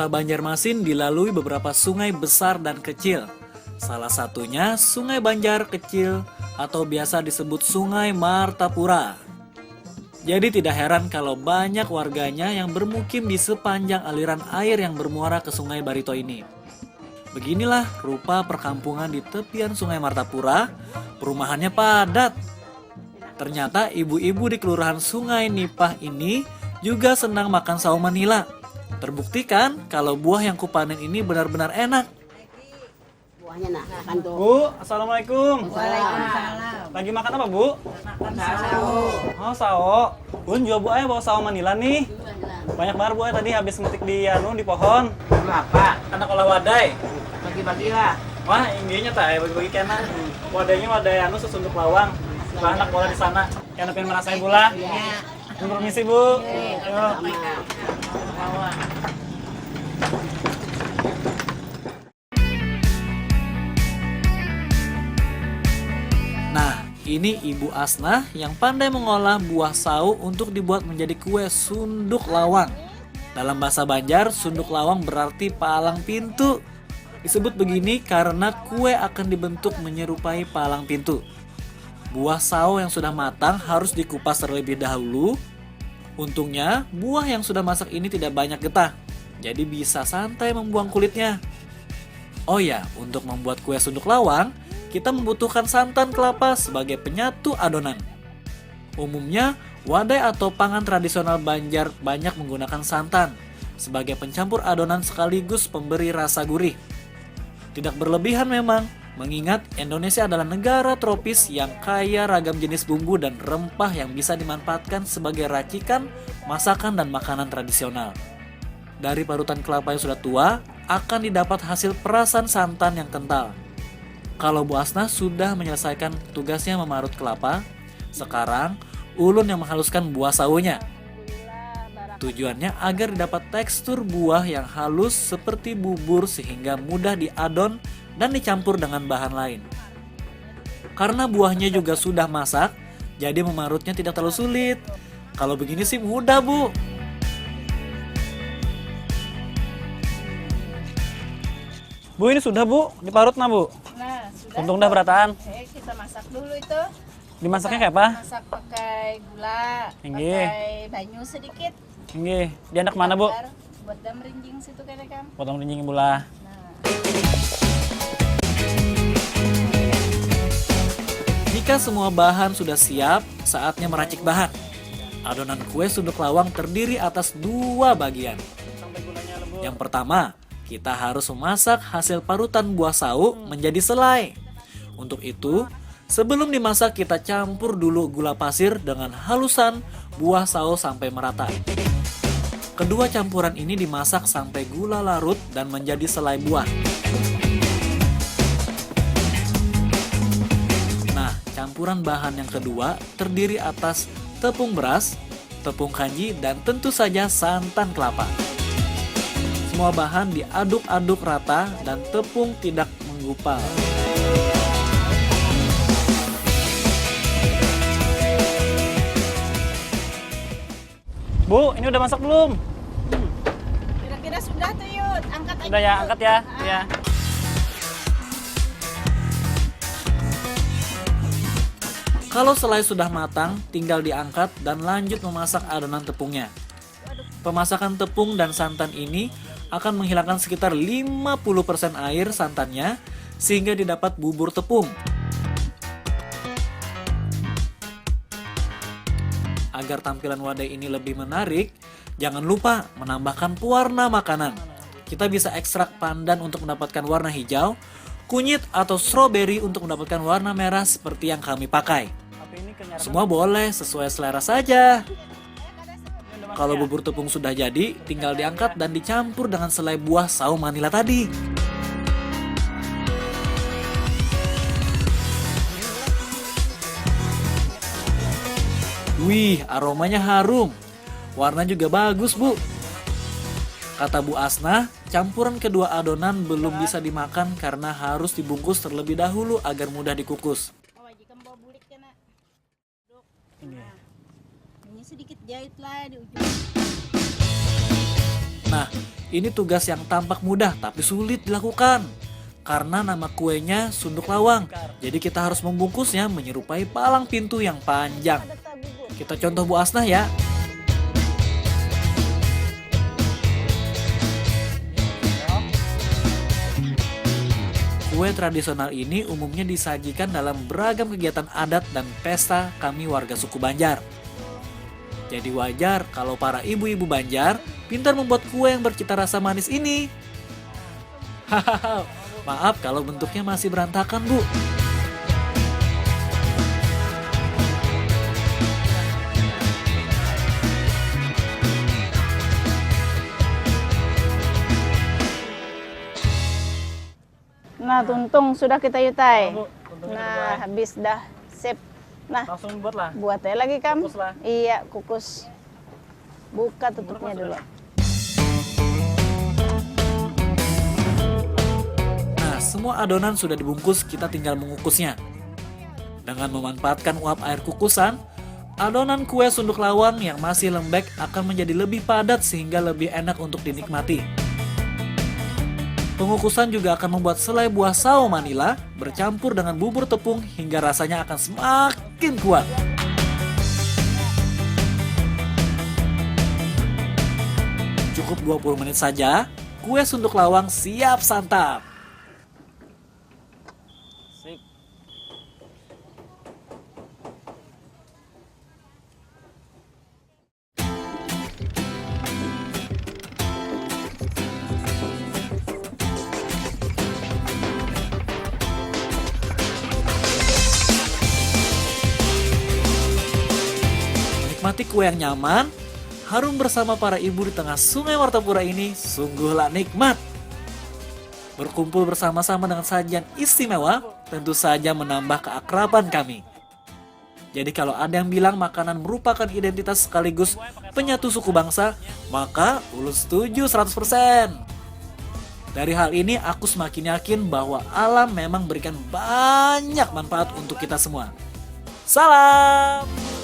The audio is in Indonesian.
Kota Banjarmasin dilalui beberapa sungai besar dan kecil. Salah satunya Sungai Banjar Kecil atau biasa disebut Sungai Martapura. Jadi tidak heran kalau banyak warganya yang bermukim di sepanjang aliran air yang bermuara ke Sungai Barito ini. Beginilah rupa perkampungan di tepian Sungai Martapura, perumahannya padat. Ternyata ibu-ibu di kelurahan Sungai Nipah ini juga senang makan sawo Manila. Terbuktikan kalau buah yang kupanen ini benar-benar enak. Buahnya nak makan tuh. Bu, assalamualaikum. Waalaikumsalam. Lagi makan apa, Bu? Makan sawo. Oh, sawo. Bun, jual Bu bawa sawo Manila nih. Banyak banget Bu tadi habis metik di di pohon. Apa? Anak olah wadai. Bagi-bagi lah. Wah, ininya tak bagi-bagi kena. Wadainya wadai sesunduk lawang. Anak bola di sana. Yang pengen merasain bola. Iya. Permisi, Bu. Yuk. Nah, ini Ibu Asnah yang pandai mengolah buah sawo untuk dibuat menjadi kue sunduk lawang. Dalam bahasa Banjar, sunduk lawang berarti palang pintu. Disebut begini karena kue akan dibentuk menyerupai palang pintu. Buah sawo yang sudah matang harus dikupas terlebih dahulu. Untungnya, buah yang sudah masak ini tidak banyak getah, jadi bisa santai membuang kulitnya. Oh ya, untuk membuat kue sunduk lawang, kita membutuhkan santan kelapa sebagai penyatu adonan. Umumnya, wadai atau pangan tradisional Banjar banyak menggunakan santan sebagai pencampur adonan sekaligus pemberi rasa gurih. Tidak berlebihan memang, mengingat Indonesia adalah negara tropis yang kaya ragam jenis bumbu dan rempah yang bisa dimanfaatkan sebagai racikan, masakan, dan makanan tradisional. Dari parutan kelapa yang sudah tua, akan didapat hasil perasan santan yang kental. Kalau Bu Asnah sudah menyelesaikan tugasnya memarut kelapa, sekarang ulun yang menghaluskan buah sawonya. Tujuannya agar didapat tekstur buah yang halus seperti bubur sehingga mudah diadon dan dicampur dengan bahan lain. Karena buahnya juga sudah masak, jadi memarutnya tidak terlalu sulit. Kalau begini sih mudah, Bu. Bu, ini sudah, Bu. Diparut nah, Bu. Nah, sudah. Untung dah berataan. Kita masak dulu itu. Dimasaknya kayak apa? Masak pakai gula, Tinggi. pakai banyu sedikit. Tinggi. Dianak mana, Bu? Bakar, buat dam rinjing situ kan kan. Potong rinjing bola. Jika semua bahan sudah siap, saatnya meracik bahan. Adonan kue sunduk lawang terdiri atas dua bagian. Yang pertama, kita harus memasak hasil parutan buah sawo menjadi selai. Untuk itu, sebelum dimasak kita campur dulu gula pasir dengan halusan buah sawo sampai merata. Kedua campuran ini dimasak sampai gula larut dan menjadi selai buah. Nah, campuran bahan yang kedua terdiri atas tepung beras, tepung kanji, dan tentu saja santan kelapa. Semua bahan diaduk-aduk rata dan tepung tidak menggupal. Bu, ini udah masak belum? Kira-kira sudah tuh Yud, angkat aja. Udah ya, Yud. angkat ya. Ah. Ya. Kalau selai sudah matang, tinggal diangkat dan lanjut memasak adonan tepungnya. Pemasakan tepung dan santan ini akan menghilangkan sekitar 50% air santannya sehingga didapat bubur tepung. Agar tampilan wadai ini lebih menarik, jangan lupa menambahkan pewarna makanan. Kita bisa ekstrak pandan untuk mendapatkan warna hijau, kunyit atau stroberi untuk mendapatkan warna merah seperti yang kami pakai. Semua boleh, sesuai selera saja. Kalau bubur tepung sudah jadi, tinggal diangkat dan dicampur dengan selai buah sawo Manila tadi. Wih, aromanya harum. Warna juga bagus, Bu. Kata Bu Asnah, campuran kedua adonan belum bisa dimakan karena harus dibungkus terlebih dahulu agar mudah dikukus. Ini sedikit jahit lah di ujung. Nah, Ini tugas yang tampak mudah tapi sulit dilakukan. Karena nama kuenya sunduk lawang, jadi kita harus membungkusnya menyerupai palang pintu yang panjang. Kita contoh Bu Asnah ya. Kue tradisional ini umumnya disajikan dalam beragam kegiatan adat dan pesta kami warga suku Banjar. Jadi wajar kalau para ibu-ibu Banjar pintar membuat kue yang bercita rasa manis ini. Hahaha, maaf kalau bentuknya masih berantakan, Bu. Nah, tuntung sudah kita yutai. Bu, tuntungnya Nah, dibuat. habis dah sip. Nah, Langsung buat lah. buat aja lagi Kam. Kukus lah. Iya, kukus. Buka tutupnya dulu. Nah, semua adonan sudah dibungkus, kita tinggal mengukusnya. Dengan memanfaatkan uap air kukusan, adonan kue sunduk lawang yang masih lembek akan menjadi lebih padat sehingga lebih enak untuk dinikmati. Pengukusan juga akan membuat selai buah sao Manila bercampur dengan bubur tepung hingga rasanya akan semakin kuat. Cukup 20 menit saja, kue sunduk lawang siap santap. Sip. Menikmati kue yang nyaman, harum bersama para ibu di tengah Sungai Martapura ini sungguhlah nikmat. Berkumpul bersama-sama dengan sajian istimewa tentu saja menambah keakraban kami. Jadi kalau ada yang bilang makanan merupakan identitas sekaligus penyatu suku bangsa, maka ulun setuju 100%. Dari hal ini aku semakin yakin bahwa alam memang berikan banyak manfaat untuk kita semua. Salam!